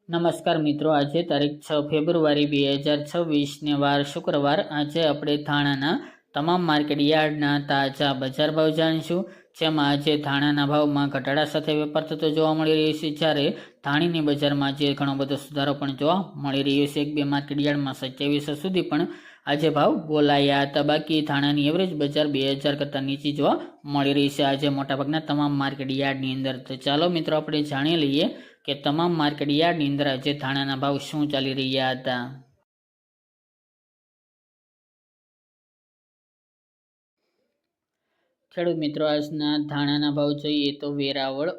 નમસ્કાર મિત્રો, આજે તારીખ 6 ફેબ્રુઆરી 2026 ને વાર શુક્રવાર। આજે આપણે થાણાના તમામ માર્કેટ યાર્ડના તાજા બજાર ભાવ જાણીશું, જેમાં આજે થાણાના ભાવમાં ઘટાડા સાથે વેપાર થતો જોવા મળી રહ્યો છે, જ્યારે થાણીની બજારમાં આજે ઘણો બધો સુધારો પણ જોવા મળી રહ્યો છે। એક બે માર્કેટ યાર્ડમાં 2700 સુધી પણ આજે ભાવ બોલાયા હતા। બાકી થાણાની એવરેજ બજાર 2000 કરતાં નીચી જોવા મળી રહી છે આજે મોટાભાગના તમામ માર્કેટ યાર્ડની અંદર। તો ચાલો મિત્રો, આપણે જાણી લઈએ કે તમામ માર્કેટ યાર્ડની અંદર આજે ધાણાના ભાવ શું ચાલી રહ્યા હતા। ખેડૂત મિત્રો, આજના ધાણાના ભાવ જોઈએ તો વેરાવળ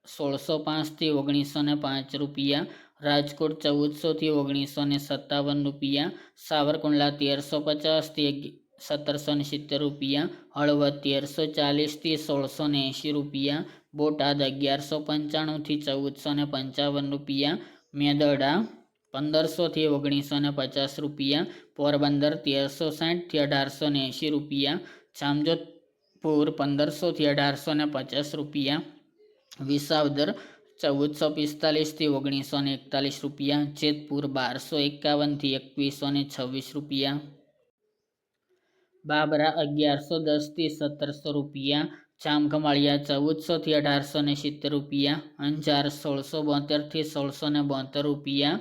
1605 થી 1905 રૂપિયા, રાજકોટ 1400 થી 1957 રૂપિયા, સાવરકુંડલા 1350 થી 1770 રૂપિયા, હળવદ 1340 થી 1680 રૂપિયા, બોટાદ 1195 થી 1455 રૂપિયા, મેદરડા 1500 થી 1950 રૂપિયા, પોરબંદર 1360 થી 1880 રૂપિયા, જામજોધપુર 1500 થી 1850 રૂપિયા, વિસાવદર 1445 થી 1941 રૂપિયા, જેતપુર 1251 થી 2126 રૂપિયા, બાબરા 1110 થી 1700 રૂપિયા, જામખંભાળિયા 1400 થી 1870 રૂપિયા, અંજાર 1672 થી 1672 રૂપિયા,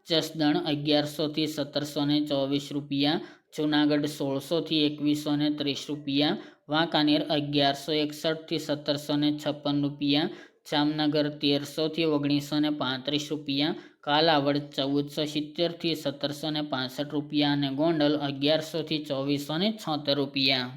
જસદણ 1100 થી 1724 રૂપિયા, જુનાગઢ 1600 થી 2130 રૂપિયા, વાંકાનેર 1161 થી 1756 રૂપિયા, જામનગર 1300 થી 1935 રૂપિયા, કાલાવડ 1470 થી 1765 રૂપિયા અને ગોંડલ 1100 થી 2476 રૂપિયા।